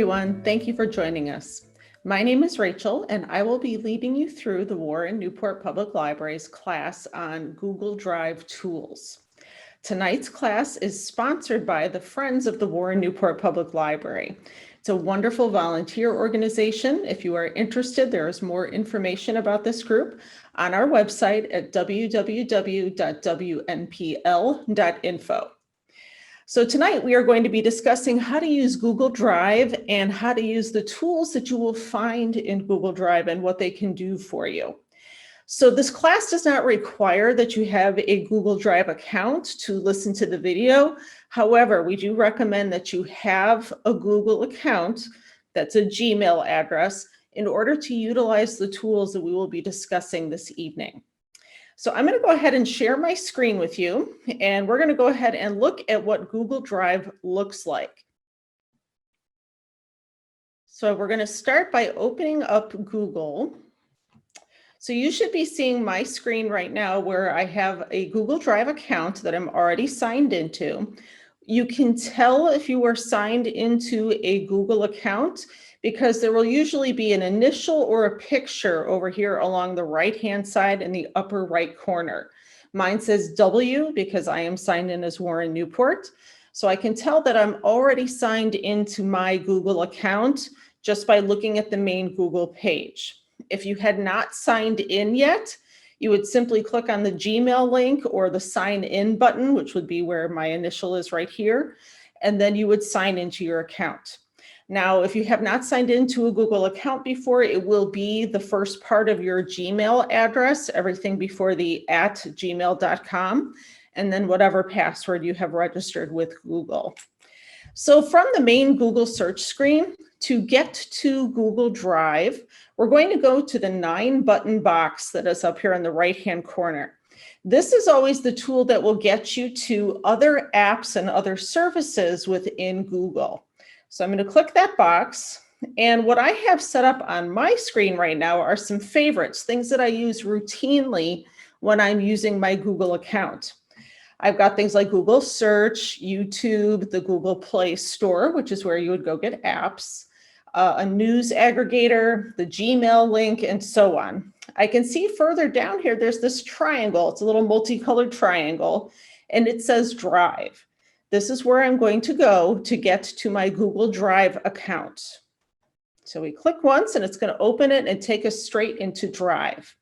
everyone. Thank you for joining us. My name is Rachel, and I will be leading you through the Warren-Newport Public Library's class on Google Drive tools. Tonight's class is sponsored by the Friends of the Warren-Newport Public Library. It's a wonderful volunteer organization. If you are interested, there is more information about this group on our website at www.wnpl.info. So tonight we are going to be discussing how to use Google Drive and how to use the tools that you will find in Google Drive and what they can do for you. So this class does not require that you have a Google Drive account to listen to the video. However, we do recommend that you have a Google account, that's a Gmail address, in order to utilize the tools that we will be discussing this evening. So I'm going to go ahead and share my screen with you, and we're going to go ahead and look at what Google Drive looks like. So we're going to start by opening up Google. So you should be seeing my screen right now where I have a Google Drive account that I'm already signed into. You can tell if you are signed into a Google account because there will usually be an initial or a picture over here along the right-hand side in the upper right corner. Mine says W because I am signed in as Warren-Newport. So I can tell that I'm already signed into my Google account just by looking at the main Google page. If you had not signed in yet, you would simply click on the Gmail link or the sign in button, which would be where my initial is right here, and then you would sign into your account. Now, if you have not signed into a Google account before, it will be the first part of your Gmail address, everything before the @gmail.com, and then whatever password you have registered with Google. So from the main Google search screen, to get to Google Drive, we're going to go to the 9-button box that is up here in the right-hand corner. This is always the tool that will get you to other apps and other services within Google. So I'm going to click that box, and what I have set up on my screen right now are some favorites, things that I use routinely when I'm using my Google account. I've got things like Google Search, YouTube, the Google Play Store, which is where you would go get apps, a news aggregator, the Gmail link, and so on. I can see further down here, there's this triangle. It's a little multicolored triangle, and it says Drive. This is where I'm going to go to get to my Google Drive account. So we click once, and it's going to open it and take us straight into Drive.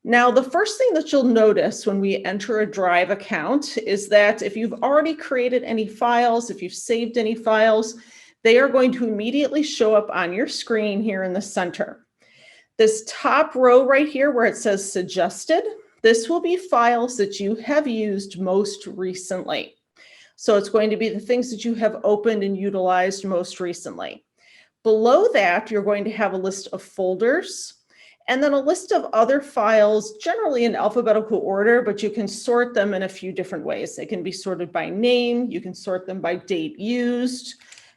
Now, the first thing that you'll notice when we enter a Drive account is that if you've already created any files, if you've saved any files, they are going to immediately show up on your screen here in the center. This top row right here where it says Suggested, this will be files that you have used most recently. So it's going to be the things that you have opened and utilized most recently. Below that, you're going to have a list of folders, and then a list of other files, generally in alphabetical order, but you can sort them in a few different ways. They can be sorted by name, you can sort them by date used,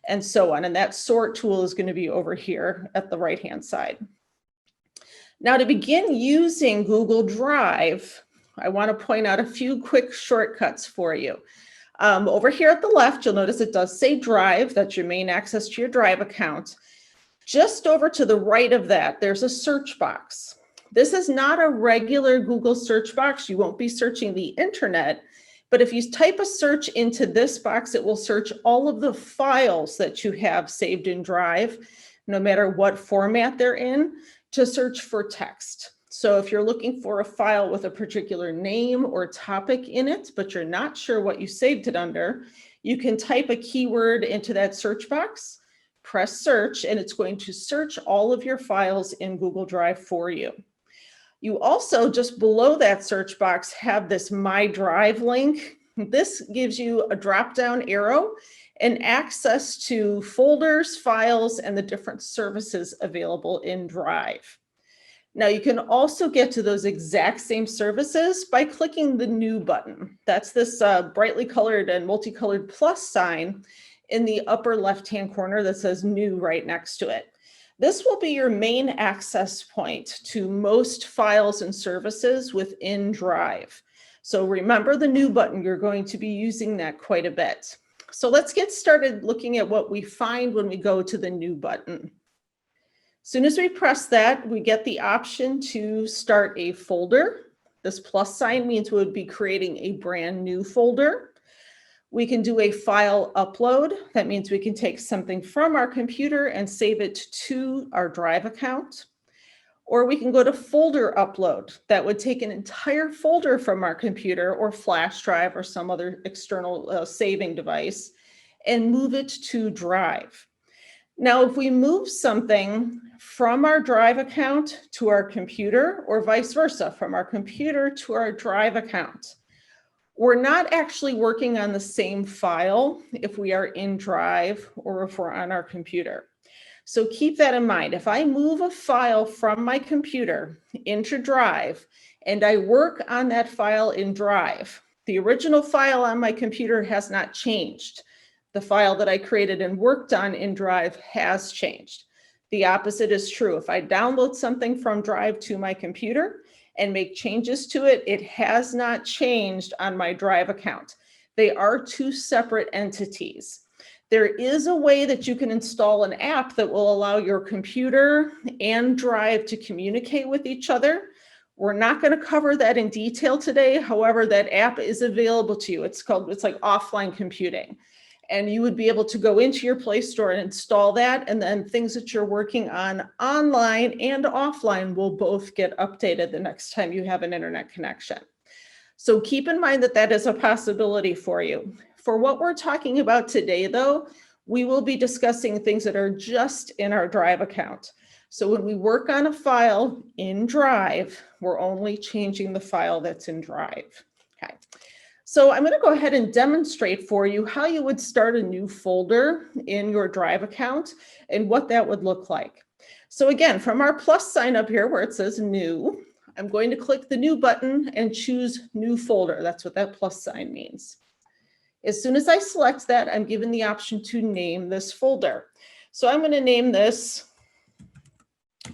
and so on. And that sort tool is going to be over here at the right-hand side. Now, to begin using Google Drive, I want to point out a few quick shortcuts for you. Over here at the left, you'll notice it does say Drive. That's your main access to your Drive account. Just over to the right of that, there's a search box. This is not a regular Google search box. You won't be searching the internet, but if you type a search into this box, it will search all of the files that you have saved in Drive, no matter what format they're in, to search for text. So if you're looking for a file with a particular name or topic in it, but you're not sure what you saved it under, you can type a keyword into that search box, press search, and it's going to search all of your files in Google Drive for you. You also, just below that search box, have this My Drive link. This gives you a drop-down arrow and access to folders, files, and the different services available in Drive. Now, you can also get to those exact same services by clicking the New button. That's this brightly colored and multicolored plus sign in the upper left-hand corner that says New right next to it. This will be your main access point to most files and services within Drive. So remember the New button, you're going to be using that quite a bit. So let's get started looking at what we find when we go to the New button. As soon as we press that, we get the option to start a folder. This plus sign means we would be creating a brand new folder. We can do a file upload. That means we can take something from our computer and save it to our Drive account. Or we can go to folder upload. That would take an entire folder from our computer or flash drive or some other external saving device and move it to Drive. Now, if we move something from our Drive account to our computer or vice versa, from our computer to our Drive account, we're not actually working on the same file if we are in Drive or if we're on our computer. So keep that in mind. If I move a file from my computer into Drive and I work on that file in Drive, the original file on my computer has not changed. The file that I created and worked on in Drive has changed. The opposite is true. If I download something from Drive to my computer and make changes to it, it has not changed on my Drive account. They are two separate entities. There is a way that you can install an app that will allow your computer and Drive to communicate with each other. We're not going to cover that in detail today. However, that app is available to you. It's like offline computing. And you would be able to go into your Play Store and install that. And then things that you're working on online and offline will both get updated the next time you have an internet connection. So keep in mind that that is a possibility for you. For what we're talking about today, though, we will be discussing things that are just in our Drive account. So when we work on a file in Drive, we're only changing the file that's in Drive. Okay. So I'm going to go ahead and demonstrate for you how you would start a new folder in your Drive account and what that would look like. So again, from our plus sign up here where it says New, I'm going to click the New button and choose New Folder. That's what that plus sign means. As soon as I select that, I'm given the option to name this folder. So I'm going to name this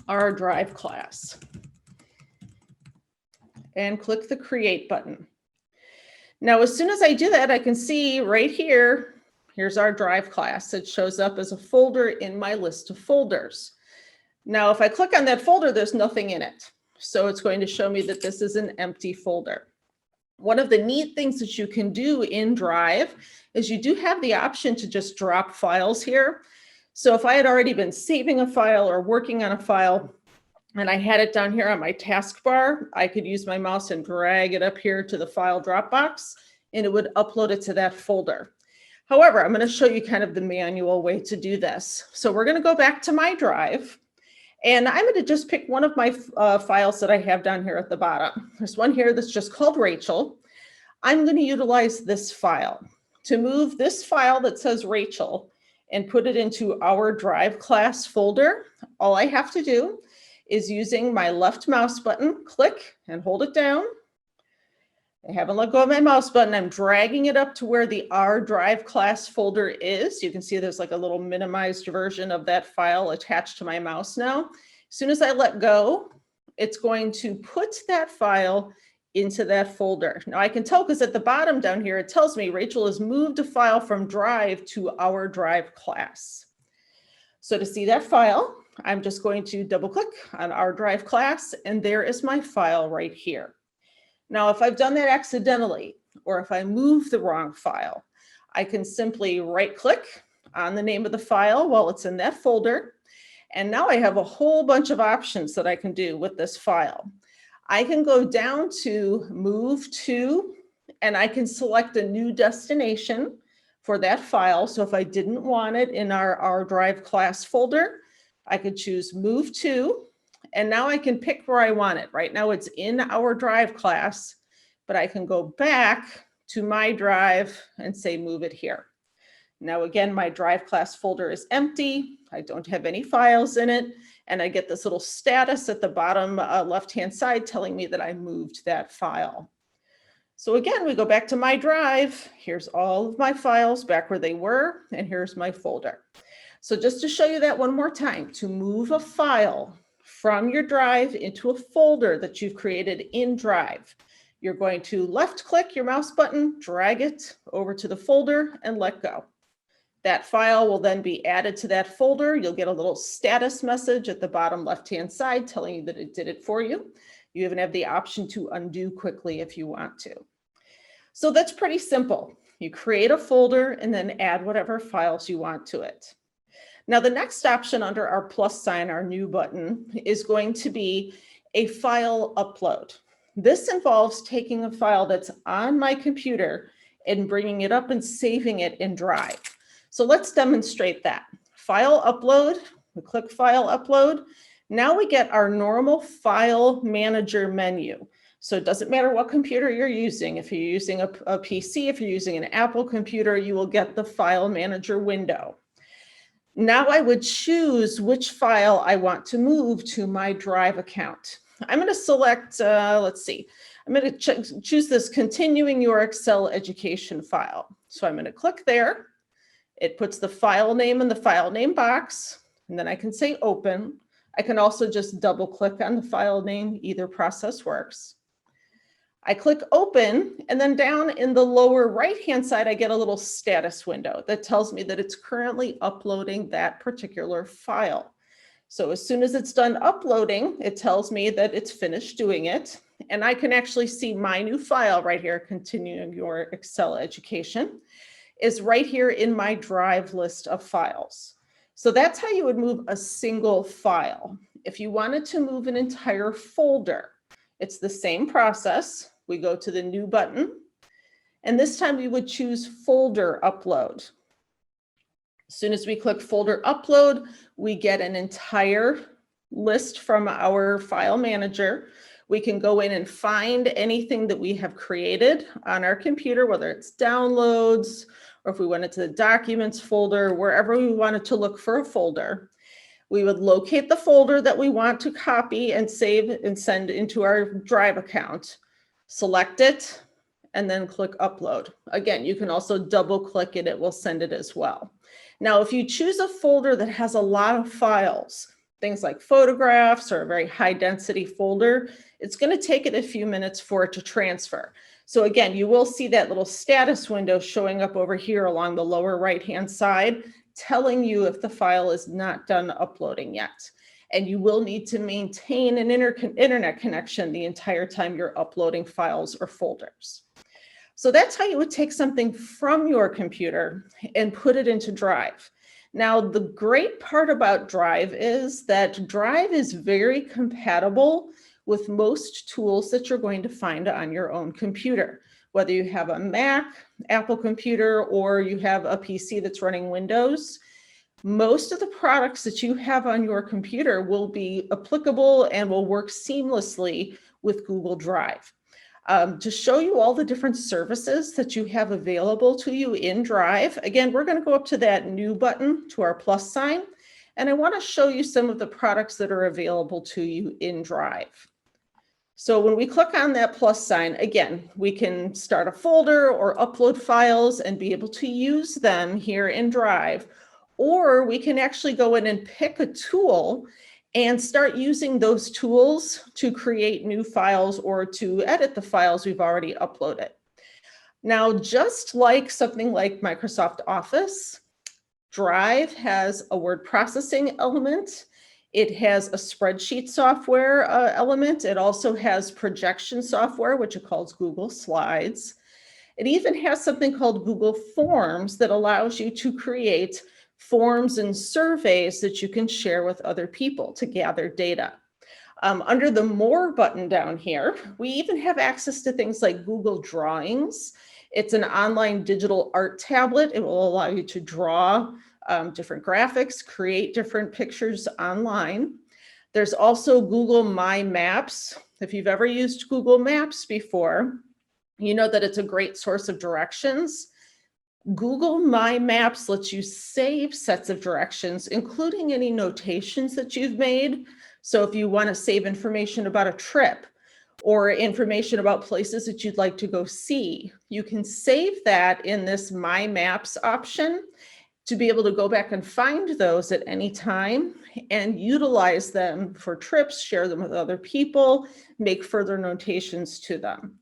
our Drive class and click the Create button. Now, as soon as I do that, I can see right here, here's our Drive class. It shows up as a folder in my list of folders. Now, if I click on that folder, there's nothing in it. So it's going to show me that this is an empty folder. One of the neat things that you can do in Drive is you do have the option to just drop files here. So if I had already been saving a file or working on a file and I had it down here on my taskbar, I could use my mouse and drag it up here to the file drop box and it would upload it to that folder. However, I'm going to show you kind of the manual way to do this. So we're going to go back to my Drive. And I'm going to just pick one of my files that I have down here at the bottom. There's one here that's just called Rachel. I'm going to utilize this file. To move this file that says Rachel and put it into our Drive class folder, all I have to do is using my left mouse button, click and hold it down. I haven't let go of my mouse button. I'm dragging it up to where the R Drive class folder is. You can see there's like a little minimized version of that file attached to my mouse now. As soon as I let go, it's going to put that file into that folder. Now I can tell because at the bottom down here, it tells me Rachel has moved a file from Drive to our Drive class. So to see that file, I'm just going to double click on our Drive class, and there is my file right here. Now, if I've done that accidentally, or if I move the wrong file, I can simply right click on the name of the file while it's in that folder. And now I have a whole bunch of options that I can do with this file. I can go down to Move To, and I can select a new destination for that file. So if I didn't want it in our Drive class folder, I could choose Move To. And now I can pick where I want it. Right now it's in our Drive class, but I can go back to my Drive and say move it here. Now again, my Drive class folder is empty. I don't have any files in it. And I get this little status at the bottom left-hand side telling me that I moved that file. So again, we go back to my Drive. Here's all of my files back where they were, and here's my folder. So just to show you that one more time, to move a file from your Drive into a folder that you've created in Drive, You're going to left click your mouse button, drag it over to the folder and let go. That file will then be added to that folder. You'll get a little status message at the bottom left-hand side telling you that it did it for you. You even have the option to undo quickly if you want to. So that's pretty simple. You create a folder and then add whatever files you want to it. Now, the next option under our plus sign, our new button, is going to be a file upload. This involves taking a file that's on my computer and bringing it up and saving it in Drive. So let's demonstrate that. File upload, we click file upload. Now we get our normal file manager menu. So it doesn't matter what computer you're using. If you're using a PC, if you're using an Apple computer, you will get the file manager window. Now I would choose which file I want to move to my Drive account. I'm going to select, let's see, I'm going to choose this continuing your Excel education file. So I'm going to click there. It puts the file name in the file name box, and then I can say open. I can also just double click on the file name, either process works. I click open, and then down in the lower right-hand side, I get a little status window that tells me that it's currently uploading that particular file. So as soon as it's done uploading, it tells me that it's finished doing it. And I can actually see my new file right here, continuing your Excel education, is right here in my Drive list of files. So that's how you would move a single file. If you wanted to move an entire folder, it's the same process. We go to the new button, and this time we would choose folder upload. As soon as we click folder upload, we get an entire list from our file manager. We can go in and find anything that we have created on our computer, whether it's downloads, or if we went into the documents folder, wherever we wanted to look for a folder. We would locate the folder that we want to copy and save and send into our Drive account, select it, and then click upload. Again, you can also double click it, it will send it as well. Now, if you choose a folder that has a lot of files, things like photographs or a very high density folder, it's going to take it a few minutes for it to transfer. So again, you will see that little status window showing up over here along the lower right-hand side, telling you if the file is not done uploading yet. And you will need to maintain an internet connection the entire time you're uploading files or folders. So that's how you would take something from your computer and put it into Drive. Now, the great part about Drive is that Drive is very compatible with most tools that you're going to find on your own computer. Whether you have a Mac, Apple computer, or you have a PC that's running Windows, most of the products that you have on your computer will be applicable and will work seamlessly with Google Drive. To show you all the different services that you have available to you in Drive, again, we're going to go up to that new button, to our plus sign, and I want to show you some of the products that are available to you in Drive. So when we click on that plus sign, again, we can start a folder or upload files and be able to use them here in Drive. Or we can actually go in and pick a tool and start using those tools to create new files or to edit the files we've already uploaded. Now, just like something like Microsoft Office, Drive has a word processing element. It has a spreadsheet software element. It also has projection software, which it calls Google Slides. It even has something called Google Forms that allows you to create forms and surveys that you can share with other people to gather data. Under the More button down here, we even have access to things like Google Drawings. It's an online digital art tablet. It will allow you to draw different graphics, create different pictures online. There's also Google My Maps. If you've ever used Google Maps before, you know that it's a great source of directions. Google My Maps lets you save sets of directions, including any notations that you've made. So if you want to save information about a trip or information about places that you'd like to go see, you can save that in this My Maps option to be able to go back and find those at any time and utilize them for trips, share them with other people, make further notations to them.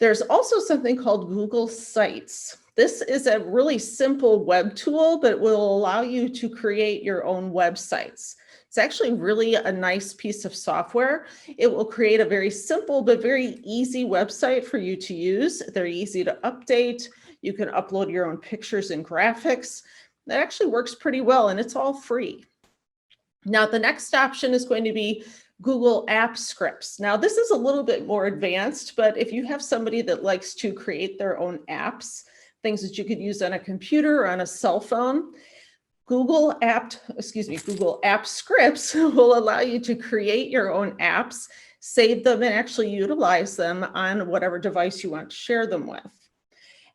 There's also something called Google Sites. This is a really simple web tool, but will allow you to create your own websites. It's actually really a nice piece of software. It will create a very simple but very easy website for you to use. They're easy to update. You can upload your own pictures and graphics. That actually works pretty well, and it's all free. Now, the next option is going to be Google App Scripts. Now, this is a little bit more advanced, but if you have somebody that likes to create their own apps, things that you could use on a computer or on a cell phone, Google App Scripts will allow you to create your own apps, save them, and actually utilize them on whatever device you want to share them with.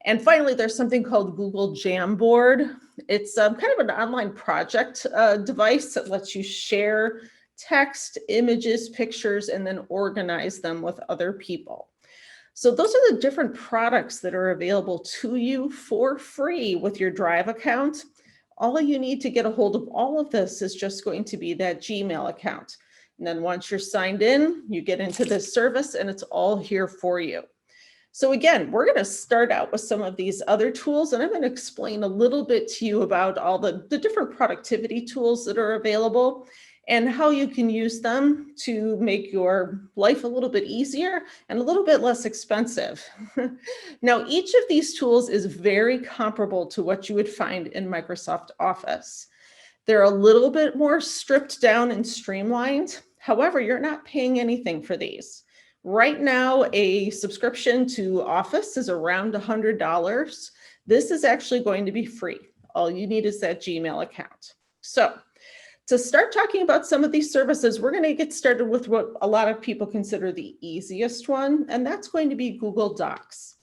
And finally, there's something called Google Jamboard. It's kind of an online project device that lets you share text, images, pictures, and then organize them with other people. So those are the different products that are available to you for free with your Drive account. All you need to get a hold of all of this is just going to be that Gmail account. And then once you're signed in, you get into this service and it's all here for you. So again, we're going to start out with some of these other tools, and I'm going to explain a little bit to you about all the different productivity tools that are available and how you can use them to make your life a little bit easier and a little bit less expensive. Now, each of these tools is very comparable to what you would find in Microsoft Office. They're a little bit more stripped down and streamlined. However, you're not paying anything for these. Right now, a subscription to Office is around $100. This is actually going to be free. All you need is that Gmail account. So to start talking about some of these services, we're going to get started with what a lot of people consider the easiest one, and that's going to be Google Docs.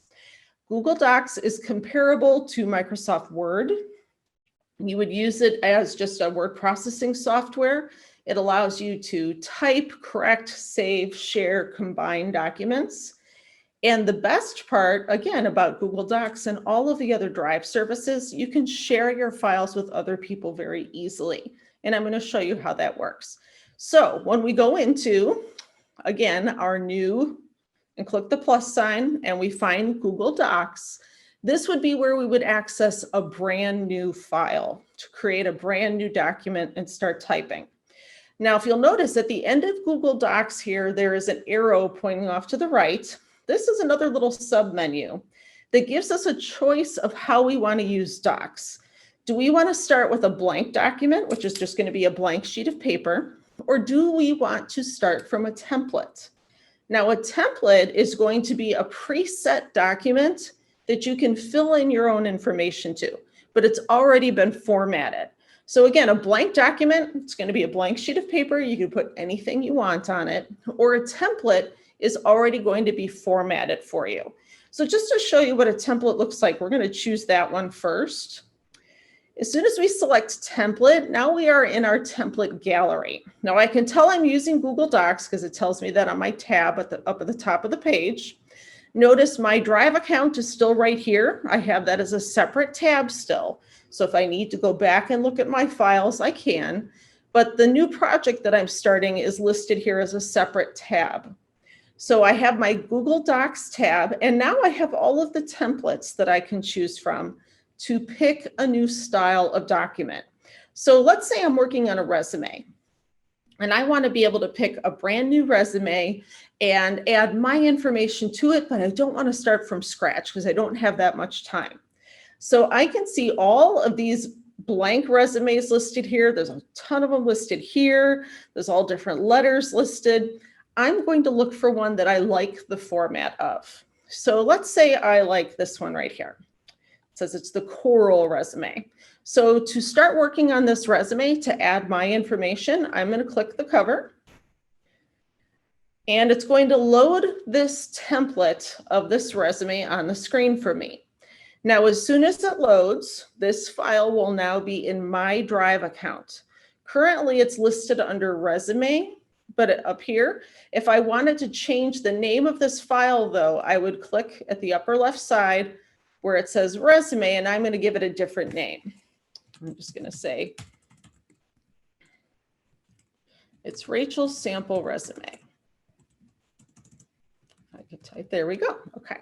Google Docs is comparable to Microsoft Word. You would use it as just a word processing software. It allows you to type, correct, save, share, combine documents. And the best part, again, about Google Docs and all of the other Drive services, you can share your files with other people very easily. And I'm going to show you how that works. So when we go into, again, our new, and click the plus sign, and we find Google Docs, this would be where we would access a brand new file to create a brand new document and start typing. Now, if you'll notice at the end of Google Docs here, there is an arrow pointing off to the right. This is another little sub-menu that gives us a choice of how we want to use Docs. Do we want to start with a blank document, which is just going to be a blank sheet of paper, or do we want to start from a template? Now, a template is going to be a preset document that you can fill in your own information to, but it's already been formatted. So again, a blank document, it's going to be a blank sheet of paper. You can put anything you want on it, or a template is already going to be formatted for you. So just to show you what a template looks like, we're going to choose that one first. As soon as we select template, now we are in our template gallery. Now I can tell I'm using Google Docs because it tells me that on my tab up at the top of the page. Notice my Drive account is still right here. I have that as a separate tab still. So if I need to go back and look at my files, I can. But the new project that I'm starting is listed here as a separate tab. So I have my Google Docs tab, and now I have all of the templates that I can choose from to pick a new style of document. So let's say I'm working on a resume, and I want to be able to pick a brand new resume and add my information to it, but I don't want to start from scratch because I don't have that much time. So I can see all of these blank resumes listed here. There's a ton of them listed here. There's all different letters listed. I'm going to look for one that I like the format of. So let's say I like this one right here. It says it's the Coral resume. So to start working on this resume, to add my information, I'm going to click the cover. And it's going to load this template of this resume on the screen for me. Now, as soon as it loads, this file will now be in my Drive account. Currently, it's listed under resume, but up here, if I wanted to change the name of this file, though, I would click at the upper left side where it says resume, and I'm going to give it a different name. I'm just going to say it's Rachel's sample resume. I could type, there we go. Okay.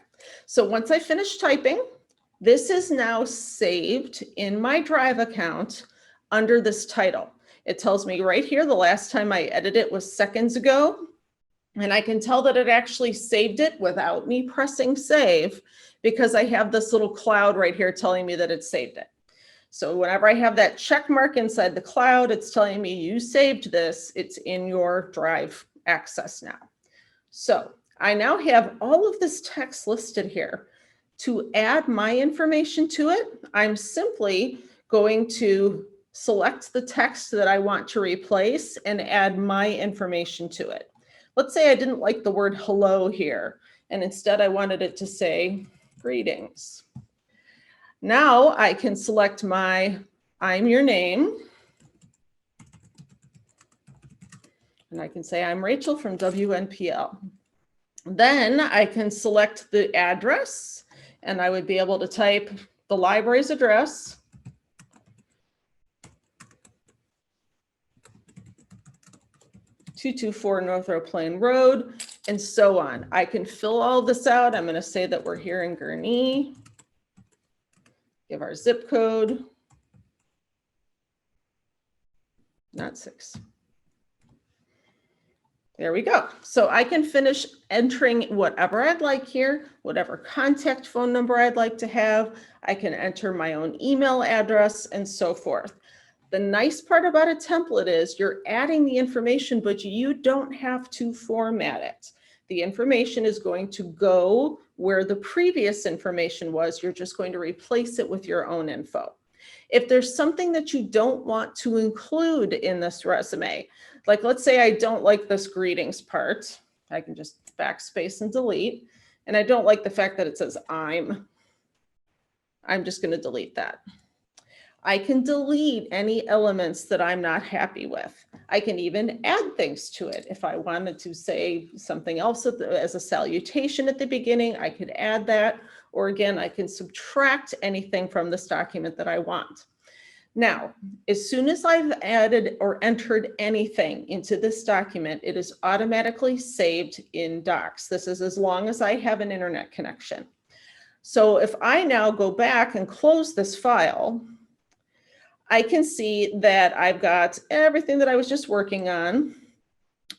So once I finish typing, this is now saved in my Drive account under this title. It tells me right here, the last time I edited it was seconds ago. And I can tell that it actually saved it without me pressing save because I have this little cloud right here telling me that it saved it. So whenever I have that check mark inside the cloud, it's telling me you saved this. It's in your Drive access now. So I now have all of this text listed here. To add my information to it, I'm simply going to select the text that I want to replace and add my information to it. Let's say I didn't like the word hello here, and instead I wanted it to say greetings. Now I can select my I'm your name. And I can say I'm Rachel from WNPL. Then I can select the address, and I would be able to type the library's address. (224) Northrop Plain Road, and so on. I can fill all this out. I'm going to say that we're here in Gurnee. Give our zip code. Not 6. There we go. So I can finish entering whatever I'd like here, whatever contact phone number I'd like to have. I can enter my own email address and so forth. The nice part about a template is you're adding the information, but you don't have to format it. The information is going to go where the previous information was. You're just going to replace it with your own info. If there's something that you don't want to include in this resume, like let's say I don't like this greetings part, I can just backspace and delete. And I don't like the fact that it says I'm just going to delete that. I can delete any elements that I'm not happy with. I can even add things to it. If I wanted to say something else as a salutation at the beginning, I could add that. Or again, I can subtract anything from this document that I want. Now, as soon as I've added or entered anything into this document, it is automatically saved in Docs. This is as long as I have an internet connection. So if I now go back and close this file, I can see that I've got everything that I was just working on.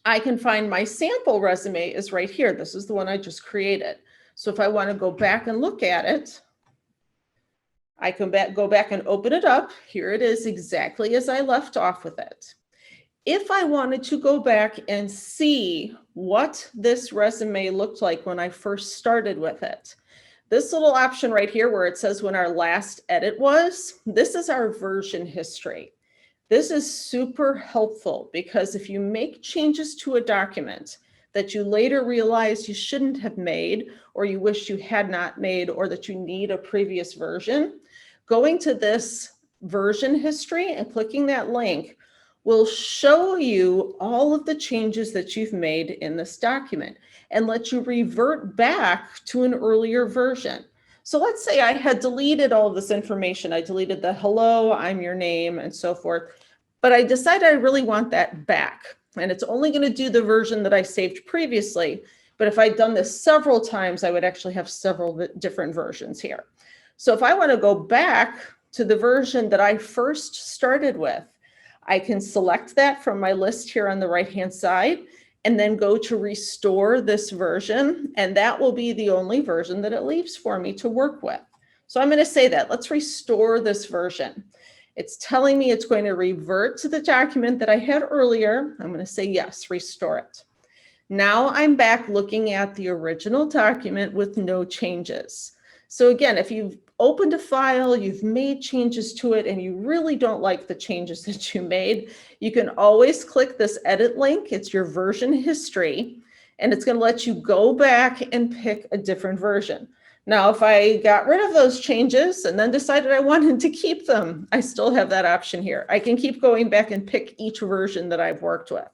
I can find my sample resume is right here. This is the one I just created. So if I want to go back and look at it, I can go back and open it up. Here it is exactly as I left off with it. If I wanted to go back and see what this resume looked like when I first started with it, this little option right here where it says when our last edit was, this is our version history. This is super helpful because if you make changes to a document that you later realize you shouldn't have made, or you wish you had not made, or that you need a previous version, going to this version history and clicking that link will show you all of the changes that you've made in this document and let you revert back to an earlier version. So let's say I had deleted all of this information. I deleted the hello, I'm your name, and so forth, but I decided I really want that back. And it's only going to do the version that I saved previously. But if I'd done this several times, I would actually have several different versions here. So if I want to go back to the version that I first started with, I can select that from my list here on the right-hand side and then go to restore this version. And that will be the only version that it leaves for me to work with. So I'm going to say that. Let's restore this version. It's telling me it's going to revert to the document that I had earlier. I'm going to say yes, restore it. Now I'm back looking at the original document with no changes. So again, if you've opened a file, you've made changes to it, and you really don't like the changes that you made, you can always click this edit link. It's your version history, and it's going to let you go back and pick a different version. Now, if I got rid of those changes and then decided I wanted to keep them, I still have that option here. I can keep going back and pick each version that I've worked with.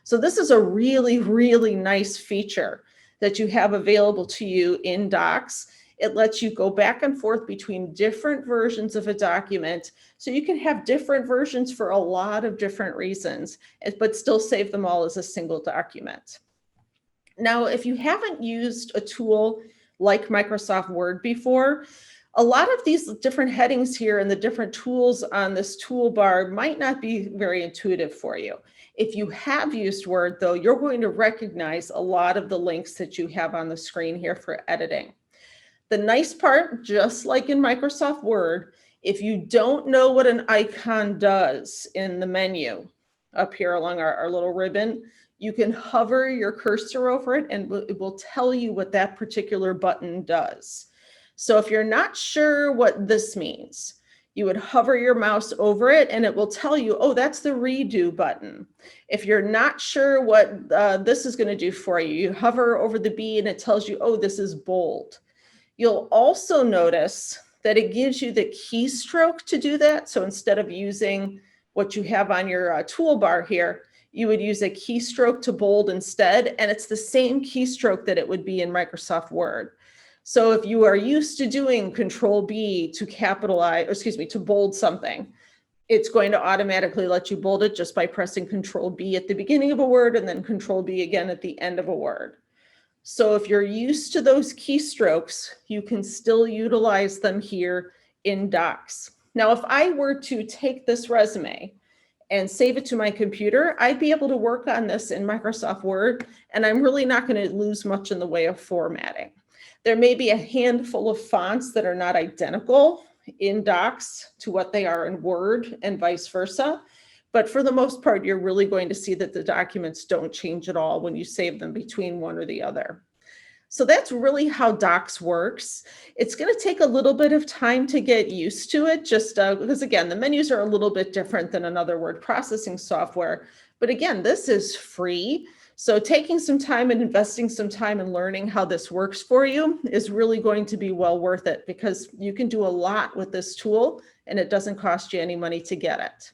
So this is a really, really nice feature that you have available to you in Docs. It lets you go back and forth between different versions of a document. So you can have different versions for a lot of different reasons, but still save them all as a single document. Now, if you haven't used a tool like Microsoft Word before, a lot of these different headings here and the different tools on this toolbar might not be very intuitive for you. If you have used Word, though, you're going to recognize a lot of the links that you have on the screen here for editing. The nice part, just like in Microsoft Word, if you don't know what an icon does in the menu up here along our little ribbon, you can hover your cursor over it and it will tell you what that particular button does. So if you're not sure what this means, you would hover your mouse over it and it will tell you, oh, that's the redo button. If you're not sure what this is going to do for you, you hover over the B and it tells you, oh, this is bold. You'll also notice that it gives you the keystroke to do that. So instead of using what you have on your toolbar here, you would use a keystroke to bold instead. And it's the same keystroke that it would be in Microsoft Word. So if you are used to doing Control B to capitalize, or excuse me, to bold something, it's going to automatically let you bold it just by pressing Control B at the beginning of a word and then Control B again at the end of a word. So if you're used to those keystrokes, you can still utilize them here in Docs. Now, if I were to take this resume and save it to my computer, I'd be able to work on this in Microsoft Word, and I'm really not going to lose much in the way of formatting. There may be a handful of fonts that are not identical in Docs to what they are in Word and vice versa. But for the most part, you're really going to see that the documents don't change at all when you save them between one or the other. So that's really how Docs works. It's going to take a little bit of time to get used to it, just because, again, the menus are a little bit different than another word processing software. But again, this is free. So taking some time and investing some time in learning how this works for you is really going to be well worth it, because you can do a lot with this tool and it doesn't cost you any money to get it.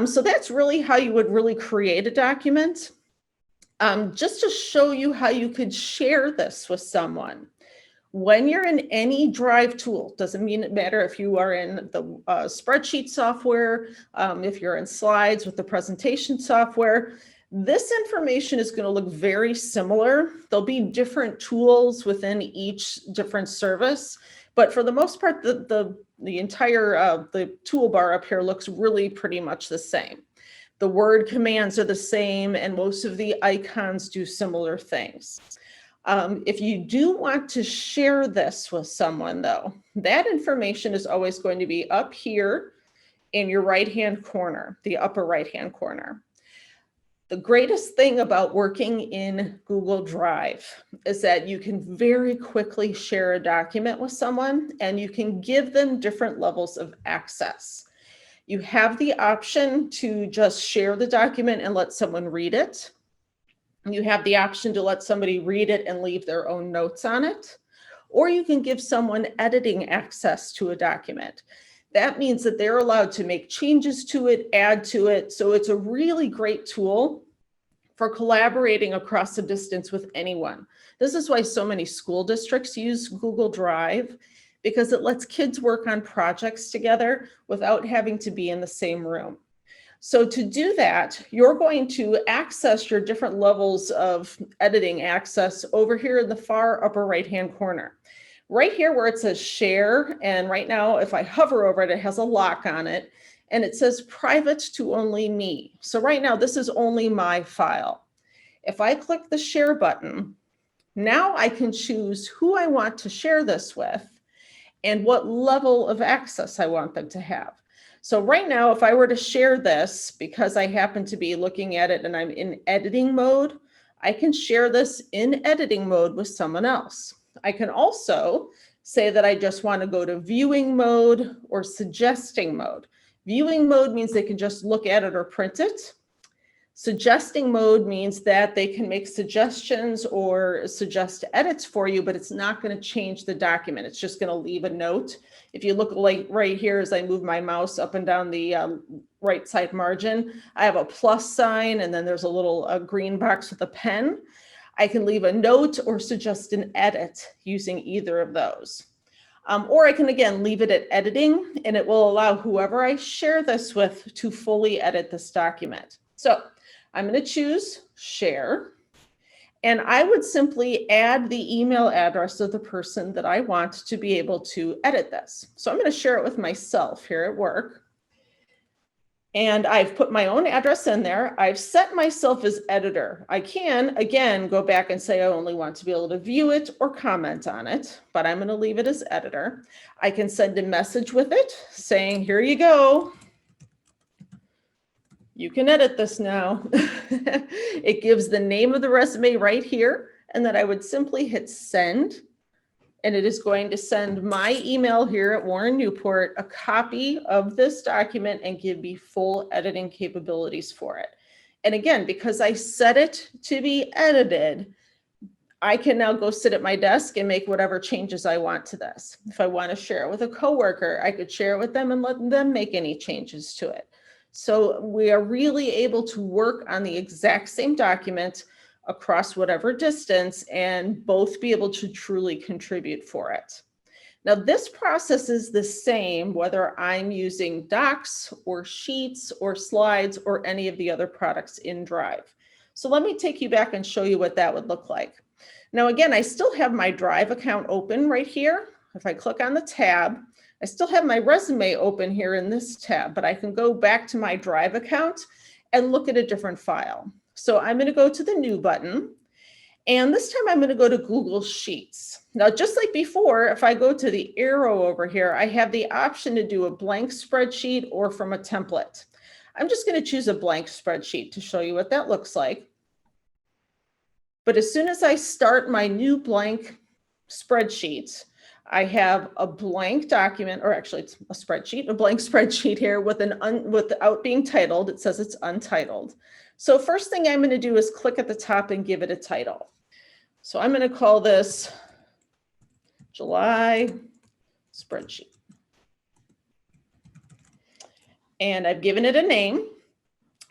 So that's really how you would really create a document. Just to show you how you could share this with someone. When you're in any Drive tool, doesn't matter if you are in the Spreadsheet software, if you're in Slides with the presentation software, this information is going to look very similar. There'll be different tools within each different service, but for the most part, the entire the toolbar up here looks really pretty much the same. The word commands are the same, and most of the icons do similar things. If you do want to share this with someone, though, that information is always going to be up here in your right-hand corner, the upper right-hand corner. The greatest thing about working in Google Drive is that you can very quickly share a document with someone and you can give them different levels of access. You have the option to just share the document and let someone read it. You have the option to let somebody read it and leave their own notes on it, or you can give someone editing access to a document. That means that they're allowed to make changes to it, add to it. So it's a really great tool for collaborating across the distance with anyone. This is why so many school districts use Google Drive, because it lets kids work on projects together without having to be in the same room. So to do that, you're going to access your different levels of editing access over here in the far upper right-hand corner. Right here where it says share, and right now if I hover over it, it has a lock on it, and it says private to only me. So right now this is only my file. If I click the share button, now I can choose who I want to share this with and what level of access I want them to have. So right now, if I were to share this, because I happen to be looking at it and I'm in editing mode, I can share this in editing mode with someone else. I can also say that I just want to go to viewing mode or suggesting mode. Viewing mode means they can just look at it or print it. Suggesting mode means that they can make suggestions or suggest edits for you, but it's not going to change the document. It's just going to leave a note. If you look like right here, as I move my mouse up and down the right side margin, I have a plus sign, and then there's a little green box with a pen. I can leave a note or suggest an edit using either of those. Or I can, again, leave it at editing, and it will allow whoever I share this with to fully edit this document. So I'm going to choose share. And I would simply add the email address of the person that I want to be able to edit this. So I'm going to share it with myself here at work. And I've put my own address in there. I've set myself as editor. I can, again, go back and say I only want to be able to view it or comment on it, but I'm going to leave it as editor. I can send a message with it saying, here you go. You can edit this now. It gives the name of the resume right here, and then I would simply hit send. And it is going to send my email here at Warren-Newport a copy of this document and give me full editing capabilities for it. And again, because I set it to be edited, I can now go sit at my desk and make whatever changes I want to this. If I want to share it with a coworker, I could share it with them and let them make any changes to it. So we are really able to work on the exact same document across whatever distance and both be able to truly contribute for it. Now, this process is the same whether I'm using docs or sheets or slides or any of the other products in Drive. So let me take you back and show you what that would look like. Now, again, I still have my Drive account open right here. If I click on the tab, I still have my resume open here in this tab, but I can go back to my Drive account and look at a different file. So I'm going to go to the new button, and this time I'm going to go to Google Sheets. Now, just like before, if I go to the arrow over here, I have the option to do a blank spreadsheet or from a template. I'm just going to choose a blank spreadsheet to show you what that looks like. But as soon as I start my new blank spreadsheet, I have a blank document, or actually it's a spreadsheet, a blank spreadsheet here without being titled. It says it's untitled. So first thing I'm going to do is click at the top and give it a title. So I'm going to call this July spreadsheet. And I've given it a name.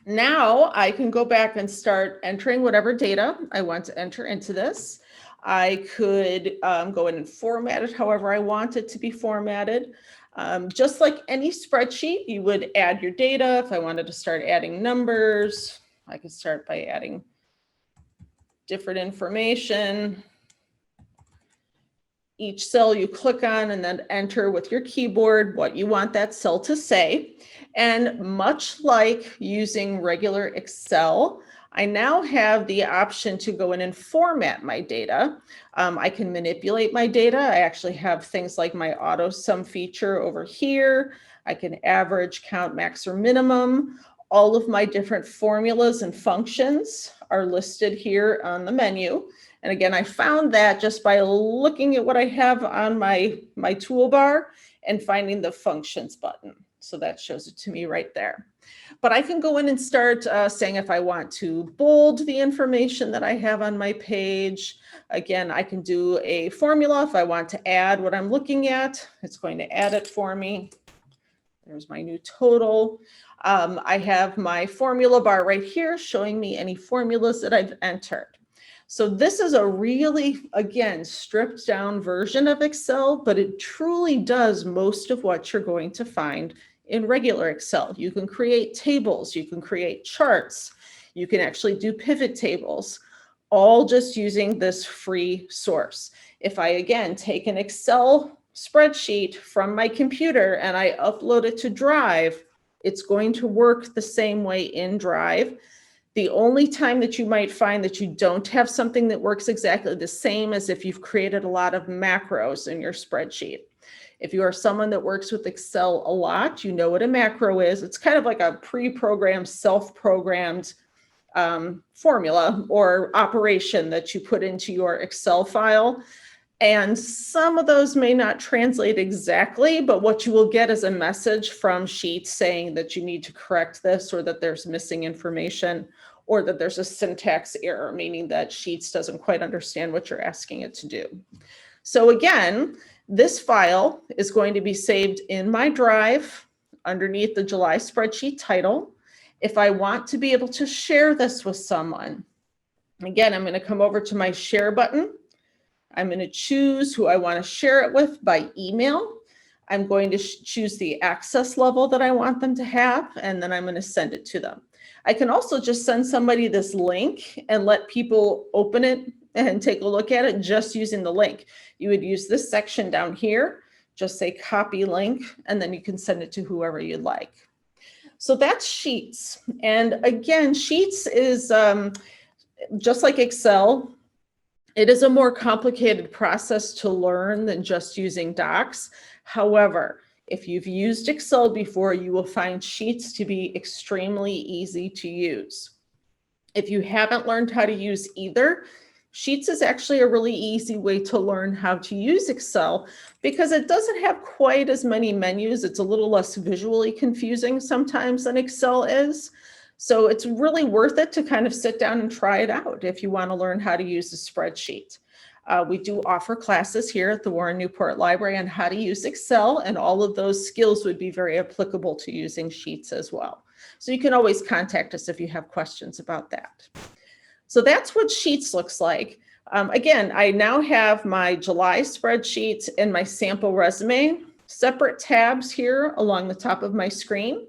Now I can go back and start entering whatever data I want to enter into this. I could go in and format it however I want it to be formatted. Just like any spreadsheet, you would add your data. If I wanted to start adding numbers, I could start by adding different information. Each cell you click on and then enter with your keyboard what you want that cell to say. And much like using regular Excel, I now have the option to go in and format my data. I can manipulate my data. I actually have things like my auto sum feature over here. I can average, count, max, or minimum. All of my different formulas and functions are listed here on the menu. And again, I found that just by looking at what I have on my toolbar and finding the functions button. So that shows it to me right there. But I can go in and start saying if I want to bold the information that I have on my page. Again, I can do a formula if I want to add what I'm looking at. It's going to add it for me. There's my new total. I have my formula bar right here showing me any formulas that I've entered. So this is a really, again, stripped down version of Excel, but it truly does most of what you're going to find in regular Excel. You can create tables, you can create charts, you can actually do pivot tables, all just using this free source. If I, again, take an Excel spreadsheet from my computer and I upload it to Drive, it's going to work the same way in Drive. The only time that you might find that you don't have something that works exactly the same is if you've created a lot of macros in your spreadsheet. If you are someone that works with Excel a lot, you know what a macro is. It's kind of like a pre-programmed, self-programmed formula or operation that you put into your Excel file. And some of those may not translate exactly, but what you will get is a message from Sheets saying that you need to correct this, or that there's missing information, or that there's a syntax error, meaning that Sheets doesn't quite understand what you're asking it to do. So again, this file is going to be saved in my Drive underneath the July spreadsheet title. If I want to be able to share this with someone, again, I'm going to come over to my share button. I'm going to choose who I want to share it with by email. I'm going to choose the access level that I want them to have, and then I'm going to send it to them. I can also just send somebody this link and let people open it and take a look at it just using the link. You would use this section down here, just say copy link, and then you can send it to whoever you'd like. So that's Sheets. And again, Sheets is just like Excel. It is a more complicated process to learn than just using docs. However, if you've used Excel before, you will find Sheets to be extremely easy to use. If you haven't learned how to use either, Sheets is actually a really easy way to learn how to use Excel because it doesn't have quite as many menus. It's a little less visually confusing sometimes than Excel is. So it's really worth it to kind of sit down and try it out if you want to learn how to use a spreadsheet. We do offer classes here at the Warren-Newport Library on how to use Excel, and all of those skills would be very applicable to using Sheets as well. So you can always contact us if you have questions about that. So that's what Sheets looks like. Again, I now have my July spreadsheet and my sample resume, separate tabs here along the top of my screen.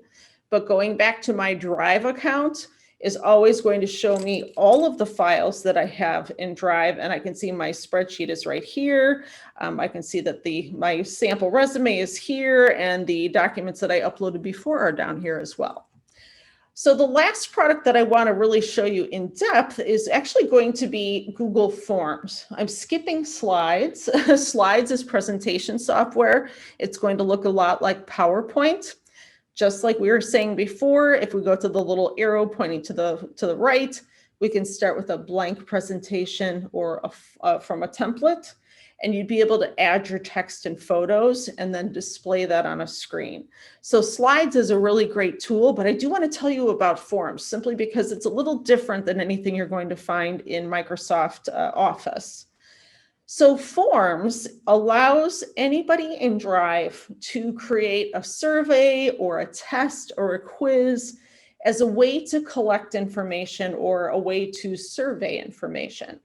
But going back to my Drive account is always going to show me all of the files that I have in Drive, and I can see my spreadsheet is right here. I can see that my sample resume is here, and the documents that I uploaded before are down here as well. So the last product that I want to really show you in depth is actually going to be Google Forms. I'm skipping Slides. Slides is presentation software. It's going to look a lot like PowerPoint. Just like we were saying before, if we go to the little arrow pointing to the right, we can start with a blank presentation or from a template, and you'd be able to add your text and photos and then display that on a screen. So Slides is a really great tool, but I do want to tell you about Forms simply because it's a little different than anything you're going to find in Microsoft Office. So Forms allows anybody in Drive to create a survey or a test or a quiz as a way to collect information or a way to survey information.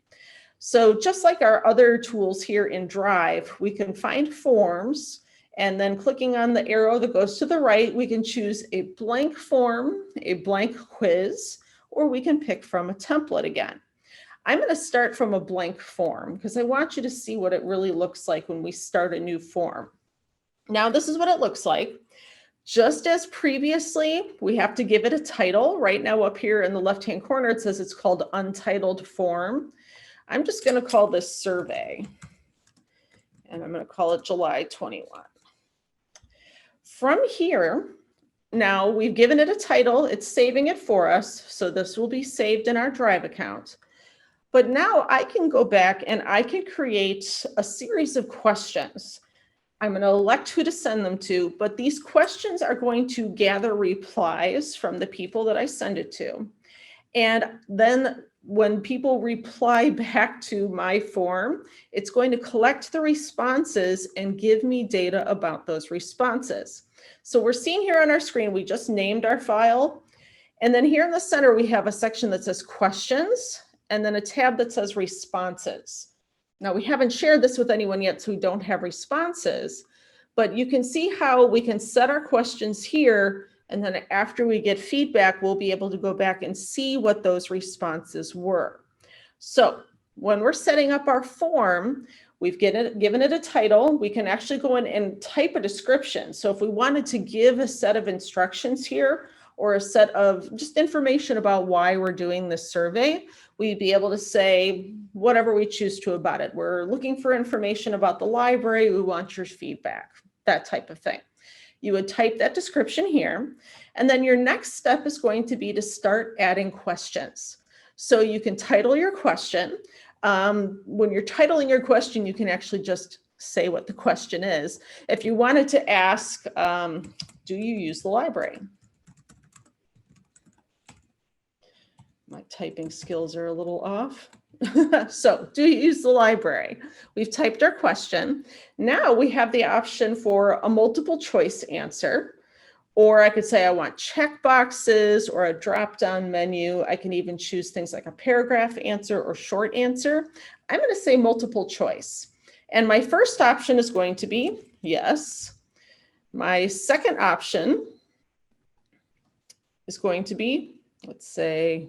So just like our other tools here in Drive, we can find forms, and then clicking on the arrow that goes to the right, we can choose a blank form, a blank quiz, or we can pick from a template again. I'm going to start from a blank form because I want you to see what it really looks like when we start a new form. Now, this is what it looks like. Just as previously, we have to give it a title. Right now up here in the left-hand corner, it says it's called Untitled Form. I'm just going to call this Survey, and I'm going to call it July 21. From here, now we've given it a title. It's saving it for us, so this will be saved in our Drive account. But now I can go back and I can create a series of questions. I'm going to elect who to send them to, but these questions are going to gather replies from the people that I send it to. And then when people reply back to my form, it's going to collect the responses and give me data about those responses. So we're seeing here on our screen, we just named our file. And then here in the center, we have a section that says questions, and then a tab that says responses. Now, we haven't shared this with anyone yet, so we don't have responses, but you can see how we can set our questions here, and then after we get feedback, we'll be able to go back and see what those responses were. So when we're setting up our form, we've given it a title. We can actually go in and type a description. So if we wanted to give a set of instructions here, or a set of just information about why we're doing this survey, we'd be able to say whatever we choose to about it. We're looking for information about the library. We want your feedback, that type of thing. You would type that description here, and then your next step is going to be to start adding questions. So you can title your question. When you're titling your question, you can actually just say what the question is. If you wanted to ask, do you use the library? My typing skills are a little off. So, do you use the library? We've typed our question. Now we have the option for a multiple choice answer, or I could say I want check boxes or a drop-down menu. I can even choose things like a paragraph answer or short answer. I'm going to say multiple choice. And my first option is going to be yes. My second option is going to be let's say,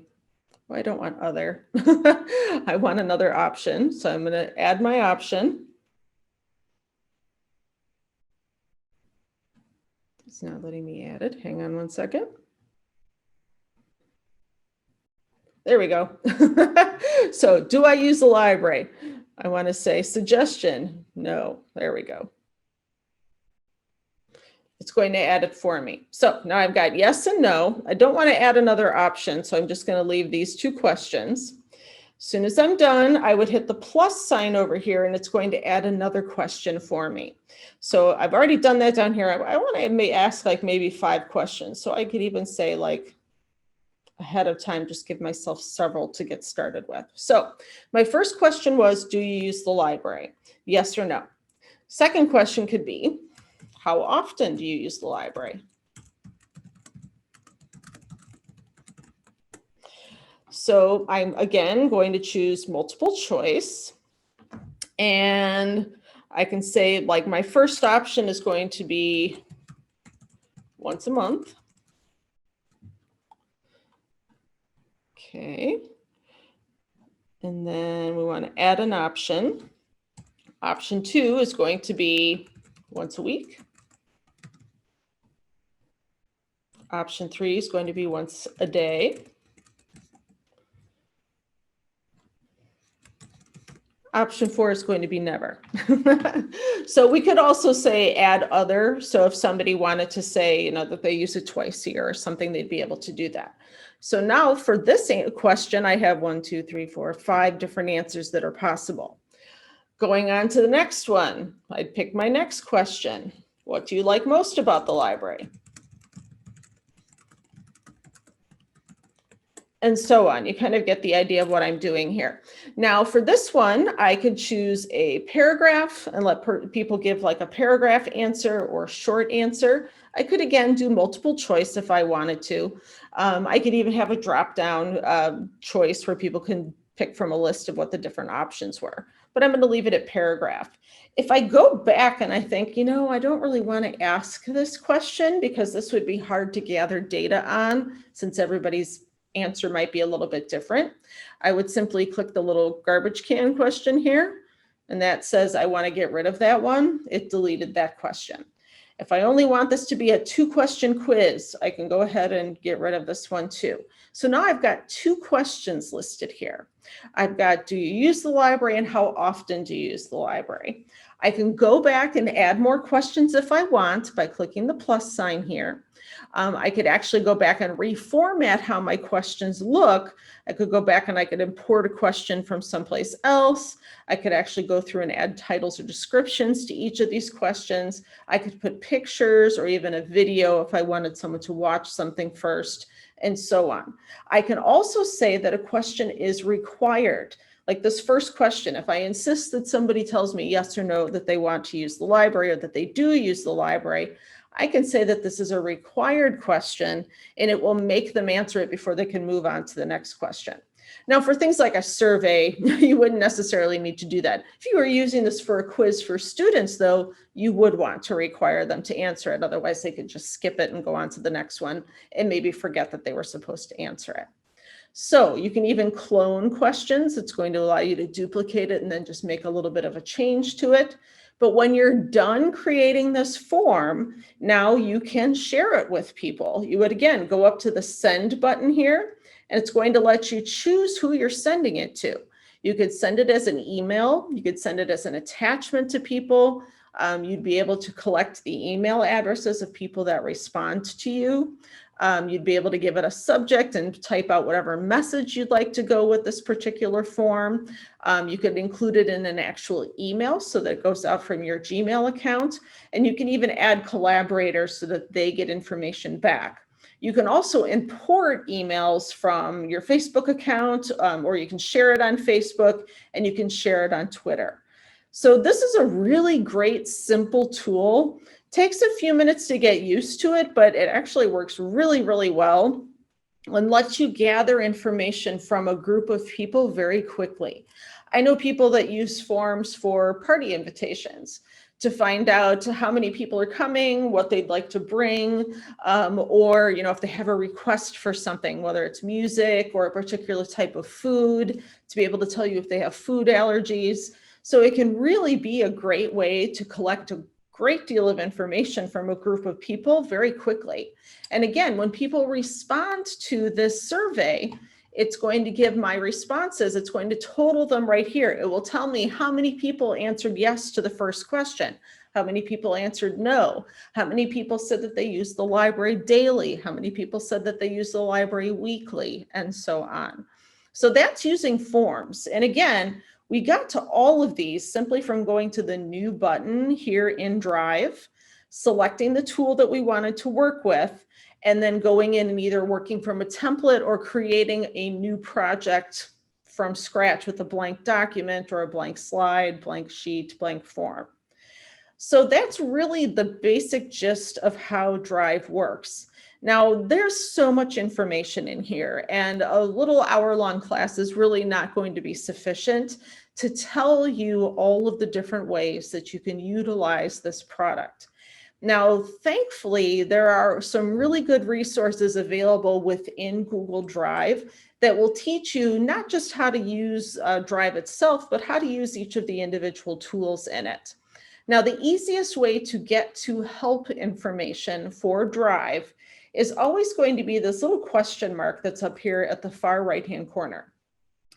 well, I don't want other. I want another option. So I'm going to add my option. It's not letting me add it. Hang on one second. There we go. So do I use the library? I want to say suggestion. No, there we go. It's going to add it for me. So now I've got yes and no. I don't want to add another option, so I'm just going to leave these two questions. As soon as I'm done, I would hit the plus sign over here, and it's going to add another question for me. So I've already done that down here. I want to ask like maybe 5 questions. So I could even say like ahead of time, just give myself several to get started with. So my first question was, do you use the library? Yes or no? Second question could be, how often do you use the library? So I'm again going to choose multiple choice. And I can say like my first option is going to be once a month. Okay. And then we want to add an option. Option 2 is going to be once a week. Option 3 is going to be once a day. Option 4 is going to be never. So we could also say add other. So if somebody wanted to say, you know, that they use it twice a year or something, they'd be able to do that. So now for this question, I have 1, 2, 3, 4, 5 different answers that are possible. Going on to the next one, I'd pick my next question. What do you like most about the library? And so on. You kind of get the idea of what I'm doing here. Now for this one, I could choose a paragraph and let people give like a paragraph answer or short answer. I could again do multiple choice if I wanted to. I could even have a drop down choice where people can pick from a list of what the different options were. But I'm going to leave it at paragraph. If I go back and I think, you know, I don't really want to ask this question because this would be hard to gather data on since everybody's answer might be a little bit different, I would simply click the little garbage can question here, and that says I want to get rid of that one. It deleted that question. If I only want this to be a 2-question quiz, I can go ahead and get rid of this one too. So now I've got 2 questions listed here. I've got, do you use the library and how often do you use the library? I can go back and add more questions if I want by clicking the plus sign here. I could actually go back and reformat how my questions look. I could go back and I could import a question from someplace else. I could actually go through and add titles or descriptions to each of these questions. I could put pictures or even a video if I wanted someone to watch something first, and so on. I can also say that a question is required. Like this first question, if I insist that somebody tells me yes or no that they want to use the library or that they do use the library, I can say that this is a required question and it will make them answer it before they can move on to the next question. Now, for things like a survey, you wouldn't necessarily need to do that. If you were using this for a quiz for students, though, you would want to require them to answer it. Otherwise, they could just skip it and go on to the next one and maybe forget that they were supposed to answer it. So you can even clone questions. It's going to allow you to duplicate it and then just make a little bit of a change to it. But when you're done creating this form, now you can share it with people. You would, again, go up to the send button here, and it's going to let you choose who you're sending it to. You could send it as an email. You could send it as an attachment to people. You'd be able to collect the email addresses of people that respond to you. You'd be able to give it a subject and type out whatever message you'd like to go with this particular form. You could include it in an actual email so that it goes out from your Gmail account. And you can even add collaborators so that they get information back. You can also import emails from your Facebook account, or you can share it on Facebook and you can share it on Twitter. So this is a really great, simple tool. Takes a few minutes to get used to it, but it actually works really, really well and lets you gather information from a group of people very quickly. I know people that use forms for party invitations. to find out how many people are coming, what they'd like to bring, or if they have a request for something, whether it's music or a particular type of food, to be able to tell you if they have food allergies. So it can really be a great way to collect a great deal of information from a group of people very quickly. And again, when people respond to this survey, it's going to give my responses. It's going to total them right here. It will tell me how many people answered yes to the first question, how many people answered no, how many people said that they use the library daily, how many people said that they use the library weekly, and so on. So that's using forms. And again, we got to all of these simply from going to the new button here in Drive, selecting the tool that we wanted to work with, and then going in and either working from a template or creating a new project from scratch with a blank document or a blank slide, blank sheet, blank form. So that's really the basic gist of how Drive works. Now, there's so much information in here, and a little hour-long class is really not going to be sufficient to tell you all of the different ways that you can utilize this product. Now, thankfully, there are some really good resources available within Google Drive that will teach you not just how to use Drive itself, but how to use each of the individual tools in it. Now, the easiest way to get to help information for Drive is always going to be this little question mark that's up here at the far right-hand corner.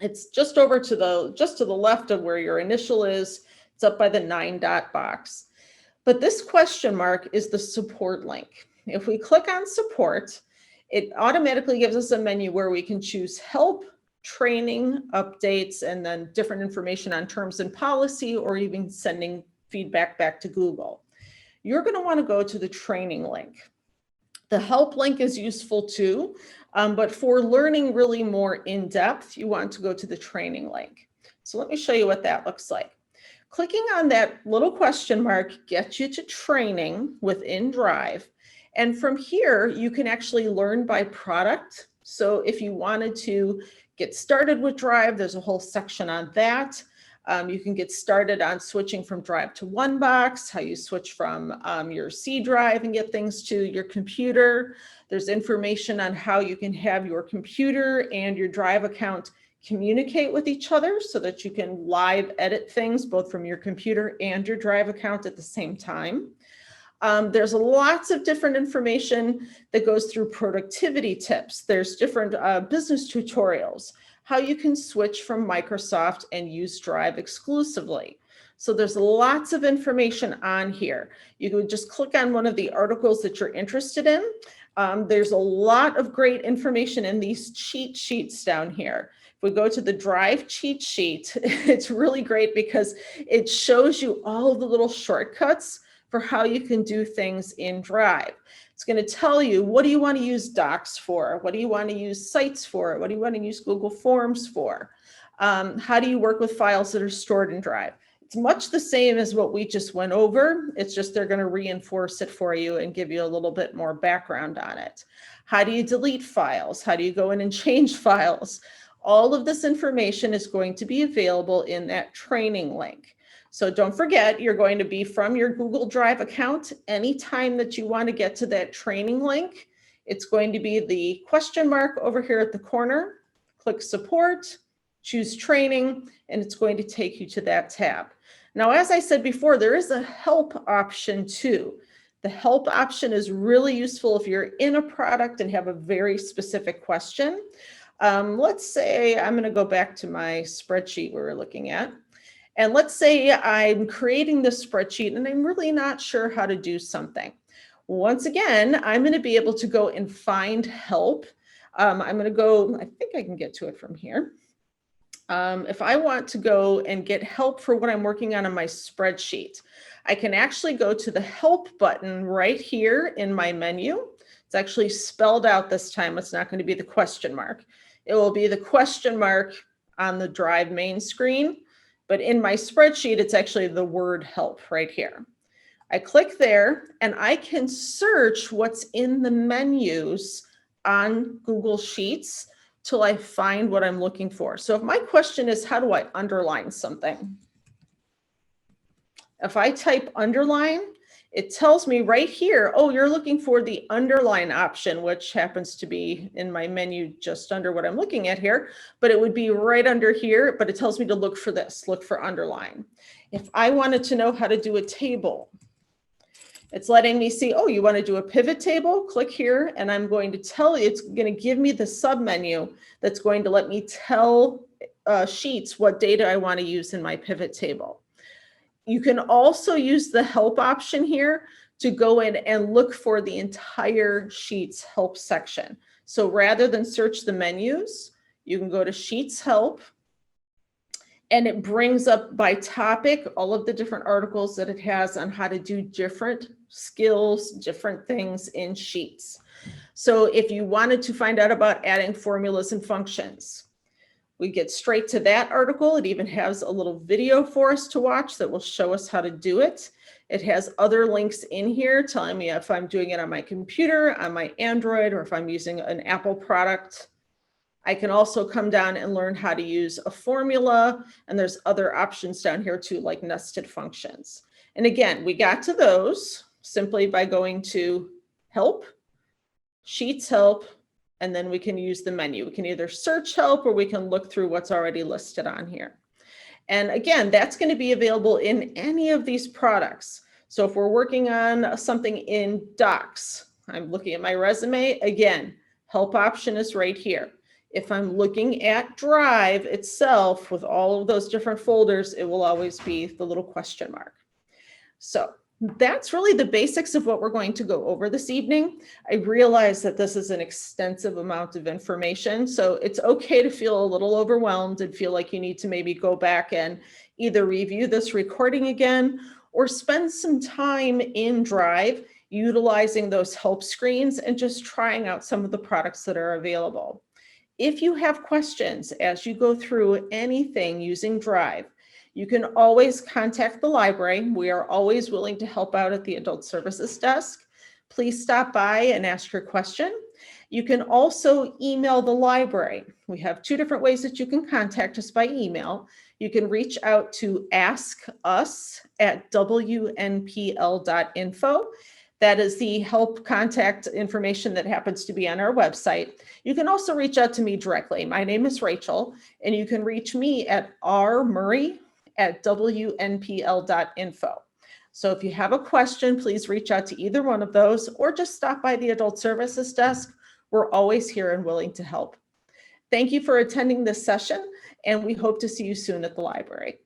It's just over to the left of where your initial is. It's up by the 9-dot box. But this question mark is the support link. If we click on support, it automatically gives us a menu where we can choose help, training, updates, and then different information on terms and policy, or even sending feedback back to Google. You're going to want to go to the training link. The help link is useful too, but for learning really more in depth, you want to go to the training link. So let me show you what that looks like. Clicking on that little question mark gets you to training within Drive. And from here, you can actually learn by product. So if you wanted to get started with Drive, there's a whole section on that. You can get started on switching from Drive to OneBox, how you switch from your C drive and get things to your computer. There's information on how you can have your computer and your Drive account communicate with each other so that you can live edit things both from your computer and your Drive account at the same time. There's lots of different information that goes through productivity tips. There's different business tutorials, how you can switch from Microsoft and use Drive exclusively. So there's lots of information on here. You can just click on one of the articles that you're interested in. There's a lot of great information in these cheat sheets down here. If we go to the Drive cheat sheet, it's really great because it shows you all the little shortcuts for how you can do things in Drive. It's going to tell you, what do you want to use Docs for? What do you want to use Sites for? What do you want to use Google Forms for? How do you work with files that are stored in Drive? It's much the same as what we just went over. It's just they're going to reinforce it for you and give you a little bit more background on it. How do you delete files? How do you go in and change files? All of this information is going to be available in that training link. So don't forget, you're going to be from your Google Drive account. Anytime that you want to get to that training link, it's going to be the question mark over here at the corner. Click support, choose training, and it's going to take you to that tab. Now, as I said before, there is a help option too. The help option is really useful if you're in a product and have a very specific question. Let's say I'm going to go back to my spreadsheet we were looking at. And let's say I'm creating this spreadsheet and I'm really not sure how to do something. Once again, I'm going to be able to go and find help. I'm going to go, I think I can get to it from here. If I want to go and get help for what I'm working on in my spreadsheet, I can actually go to the help button right here in my menu. It's actually spelled out this time. It's not going to be the question mark. It will be the question mark on the Drive main screen. But in my spreadsheet, it's actually the word help right here. I click there and I can search what's in the menus on Google Sheets till I find what I'm looking for. So if my question is, how do I underline something? If I type underline, it tells me right here, oh, you're looking for the underline option, which happens to be in my menu just under what I'm looking at here, but it would be right under here, but it tells me to look for this, look for underline. If I wanted to know how to do a table, it's letting me see, oh, you want to do a pivot table? Click here, and I'm going to tell you, it's going to give me the submenu that's going to let me tell Sheets what data I want to use in my pivot table. You can also use the help option here to go in and look for the entire Sheets help section. So rather than search the menus, you can go to Sheets help, and it brings up by topic all of the different articles that it has on how to do different skills, different things in Sheets. So if you wanted to find out about adding formulas and functions, we get straight to that article. It even has a little video for us to watch that will show us how to do it. It has other links in here telling me if I'm doing it on my computer, on my Android, or if I'm using an Apple product. I can also come down and learn how to use a formula, and there's other options down here too, like nested functions. And again, we got to those simply by going to Help, Sheets Help, and then we can use the menu. We can either search help or we can look through what's already listed on here. And again, that's going to be available in any of these products. So if we're working on something in Docs, I'm looking at my resume, again, help option is right here. If I'm looking at Drive itself with all of those different folders, it will always be the little question mark. So that's really the basics of what we're going to go over this evening. I realize that this is an extensive amount of information, so it's okay to feel a little overwhelmed and feel like you need to maybe go back and either review this recording again or spend some time in Drive utilizing those help screens and just trying out some of the products that are available. If you have questions as you go through anything using Drive, you can always contact the library. We are always willing to help out at the Adult Services Desk. Please stop by and ask your question. You can also email the library. We have two different ways that you can contact us by email. You can reach out to askus@wnpl.info. That is the help contact information that happens to be on our website. You can also reach out to me directly. My name is Rachel, and you can reach me at rmurray@wnpl.info. So if you have a question, please reach out to either one of those or just stop by the Adult Services Desk. We're always here and willing to help. Thank you for attending this session, and we hope to see you soon at the library.